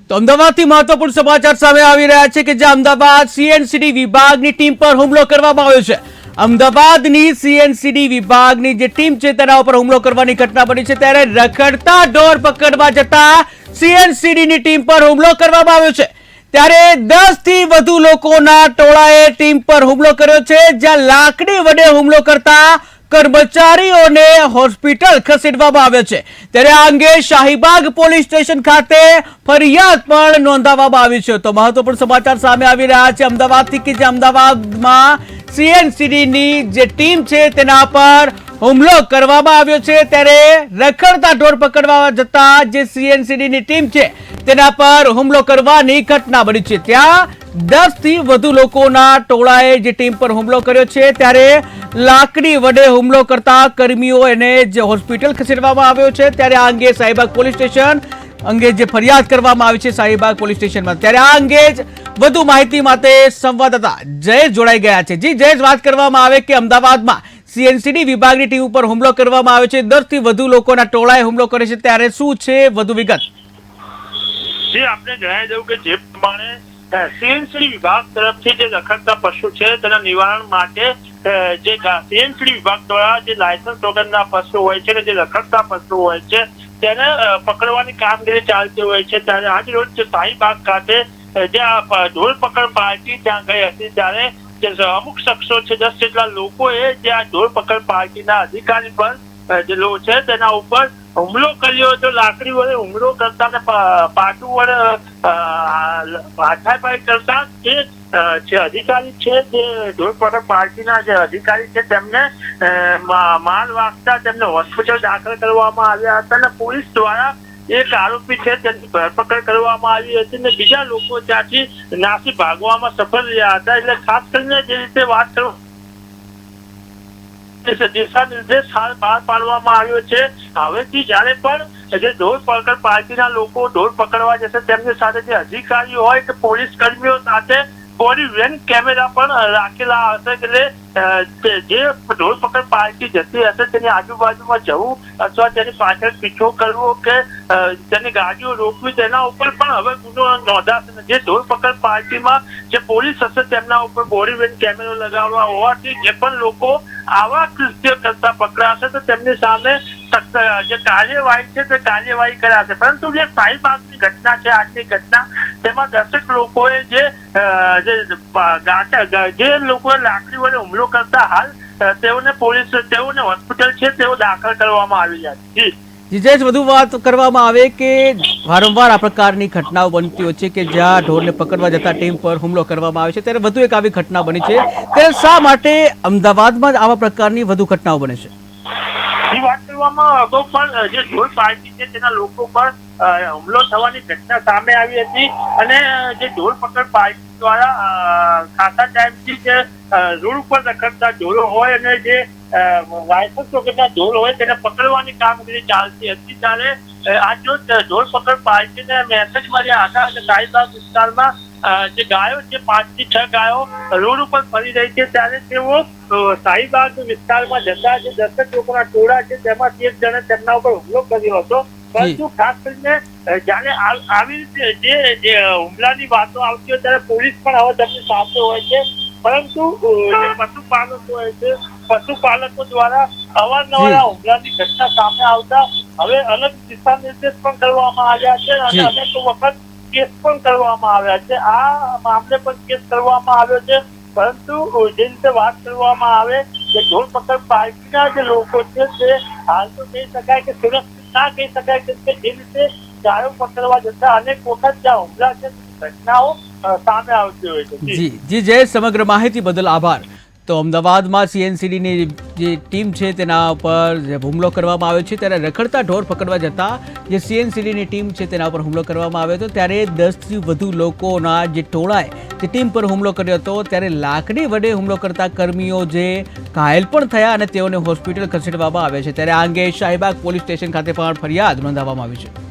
તો અમદાવાદથી મહત્વપૂર્ણ સમાચાર સામે આવી રહ્યા છે કે જ્યાં અમદાવાદ સીએનસીડી વિભાગની ટીમ પર હુમલો કરવામાં આવ્યો છે। અમદાવાદની સીએનસીડી વિભાગની જે ટીમ છે તેના ઉપર હુમલો કરવાની ઘટના બની છે, ત્યારે રખડતા ઢોર પકડવા જતા સીએનસીડીની ટીમ પર હુમલો કરવામાં આવ્યો છે। ત્યારે 10 થી વધુ લોકોના ટોળાએ ટીમ પર હુમલો કર્યો છે, જ્યાં લાકડી વડે હુમલો કરતા કર્મચારીઓને હોસ્પિટલ ખસેડવામાં આવ્યા છે। ત્યારે આ અંગે શાહીબાગ પોલીસ સ્ટેશન ખાતે ફરિયાદ પણ નોંધાવવામાં આવી છે। તો મહત્વપૂર્ણ સમાચાર સામે આવી રહ્યા છે અમદાવાદથી કે જે અમદાવાદમાં સીએનસીડીની જે ટીમ છે તેના પર હુમલો કરવામાં આવ્યો છે। ત્યારે રખડતા ઢોર પકડવા જતા જે સીએનસીડીની ટીમ છે તેના પર હુમલો કરવાની ઘટના બની છે। ત્યાં 10 થી વધુ લોકોના ટોળાએ જે ટીમ પર હુમલો કર્યો છે, ત્યારે લાકડી વડે હુમલો કરતા કર્મીઓ એને જે હોસ્પિટલ ખસેડવામાં આવ્યો છે। ત્યારે આ અંગે શાહીબાગ પોલીસ સ્ટેશન અંગે જે ફરિયાદ કરવામાં આવી છે શાહીબાગ પોલીસ સ્ટેશનમાં, ત્યારે આ અંગે જ વધુ માહિતી માટે સંવાદદાતા જયેશ જોડાઈ ગયા છે। જી જયેશ, વાત કરવામાં આવે કે અમદાવાદમાં સીએનસીડી વિભાગની ટીમ ઉપર હુમલો કરવામાં આવ્યો છે, 10 થી વધુ લોકોના ટોળાએ હુમલો કર્યો છે, ત્યારે શું છે વધુ વિગત? જે આપણે જણાવી દઉં કે જે પ્રમાણે સીએનસીડી વિભાગ તરફથી જે રખડતા પશુ છે તેના નિવારણ માટે જે સીએનસીડી વિભાગ દ્વારા જે લાયસન્સ વગરના પશુ હોય છે, જે રખડતા પશુ હોય છે તેને પકડવાની કામગીરી ચાલતી હોય છે। ત્યારે આજ રોજ શાહીબાગ ખાતે જે ઢોર પકડ પાર્ટી ત્યાં ગઈ હતી, ત્યારે અમુક શખ્સો છે 10 જેટલા લોકોએ જે આ ઢોર પકડ પાર્ટીના અધિકારી પર જે લોકો છે તેના ઉપર હુમલો કર્યો હતો। લાકડી વડે હુમલો કરતા ને પાટું વડે હાથાપાઈ કરતા જે અધિકારી છે જે ઢોર પકડ પાર્ટીના જે અધિકારી છે તેમને માર વાગતા તેમને હોસ્પિટલ દાખલ કરવામાં આવ્યા હતા અને પોલીસ દ્વારા એક આરોપી છે તેની ધરપકડ કરવામાં આવી હતી અને બીજા લોકો ત્યાંથી નાસી ભાગવામાં સફળ રહ્યા હતા। એટલે ખાસ કરીને જે રીતે વાત કરું દિશા નિર્દેશ બહાર પાડવામાં આવ્યો છે। હવેથી જયારે પણ જે ઢોર પકડ પાર્ટીના લોકો ઢોર પકડવા જશે તેમની સાથે જે અધિકારીઓ હોય કે પોલીસ કર્મીઓ સાથે બોડી વેન કેમેરા પણ રાખેલા હશે, એટલે જે ઢોર પકડ પાર્ટી જતી હશે તેની આજુબાજુમાં જવું અથવા તેની પાછળ પીછો કરવો કે તેની ગાડીઓ રોકવી તેના ઉપર પણ હવે ગુનો નોંધાશે। જે ઢોર પકડ પાર્ટીમાં જે પોલીસ હશે તેમના ઉપર બોડી વેન કેમેરો લગાવવા હોવાથી જે પણ લોકો આવા કૃત્ય કરતા પકડાશે તો તેમની સામે જે કાર્યવાહી છે તે કાર્યવાહી કરાશે। પરંતુ જે શાહીબાગની ઘટના છે, આજની ઘટના, તેમાં 10 લોકોએ જે લોકોએ લાકડી વડે હુમલો કરતા હાલ તેઓને હોસ્પિટલ છે તેઓ દાખલ કરવામાં આવી છે। જીજેશ, વધુ વાત કરવામાં આવે કે વારંવાર આ પ્રકારની ઘટનાઓ બનતી હોય છે કે જ્યાં ઢોરને પકડવા જતા ટીમ પર હુમલો કરવામાં આવે છે, ત્યારે વધુ એક આવી ઘટના બની છે, ત્યારે શા માટે અમદાવાદમાં આવા પ્રકારની વધુ ઘટનાઓ બને છે? વાત કરવામાં અગાઉ પણ જે ઢોર પાર્ટી છે તેના લોકો પર હુમલો થવાની ઘટના સામે આવી હતી અને જે ઢોર પકડ પાર્ટી દ્વારા ખાસા ટાઈમથી જે રોડ ઉપર રખડતા ઢોરો હોય અને જે લાયસન્સ વગરના ઢોર હોય તેને પકડવાની કામગીરી ચાલતી હતી। ત્યારે આજ રોજ ઢોર પકડ પાર્ટીને મેસેજ મળ્યા હતા અને શાહીબાગ વિસ્તારમાં જે ગાયો છે 5 થી 6 ગાયો રોડ ઉપર ફરી રહી છે, ત્યારે તેઓ શાહીબાગ વિસ્તારમાં જતા જે 10 લોકોના ટોળા છે તેમાંથી એક જણે તેમના ઉપર હુમલો કર્યો હતો। પરંતુ ખાસ કરીને જયારે આવી રીતે જે હુમલાની વાતો આવતી હોય ત્યારે પોલીસ પણ હવે તેમની સાથે હોય છે, પરંતુ જે પશુપાલકો હોય છે પશુપાલકો દ્વારા અવારનવાર હુમલાની ઘટના સામે આવતા હવે અલગ દિશા નિર્દેશ પણ કરવામાં આવ્યા છે અને અનેક વખત કેસ પણ કરવામાં આવ્યા છે। આ મામલે પણ કેસ કરવામાં આવ્યો છે, પરંતુ જે રીતે વાત કરવામાં આવે કે ઢોર પકડ પાર્ટીના જે લોકો છે તે હાલ તો કહી શકાય કે સુરક્ષિત ના કહી શકાય કે જે રીતે ગાયો પકડવા જતા અનેક વખત જ્યાં હુમલા છે ઘટનાઓ સામે આવતી હોય છે। જી જય, સમગ્ર માહિતી બદલ આભાર। તો અમદાવાદમાં સીએનસીડીની જે ટીમ છે તેના ઉપર જે હુમલો કરવામાં આવ્યો છે, ત્યારે રખડતા ઢોર પકડવા જતા જે સીએનસીડીની ટીમ છે તેના ઉપર હુમલો કરવામાં આવ્યો હતો, ત્યારે 10 થી વધુ લોકોના જે ટોળાએ જે ટીમ પર હુમલો કર્યો હતો, ત્યારે લાકડી વડે હુમલો કરતા કર્મીઓ જે ઘાયલ પણ થયા અને તેઓને હોસ્પિટલ ખસેડવામાં આવ્યા છે। ત્યારે આ અંગે શાહીબાગ પોલીસ સ્ટેશન ખાતે પણ ફરિયાદ નોંધાવવામાં આવી છે।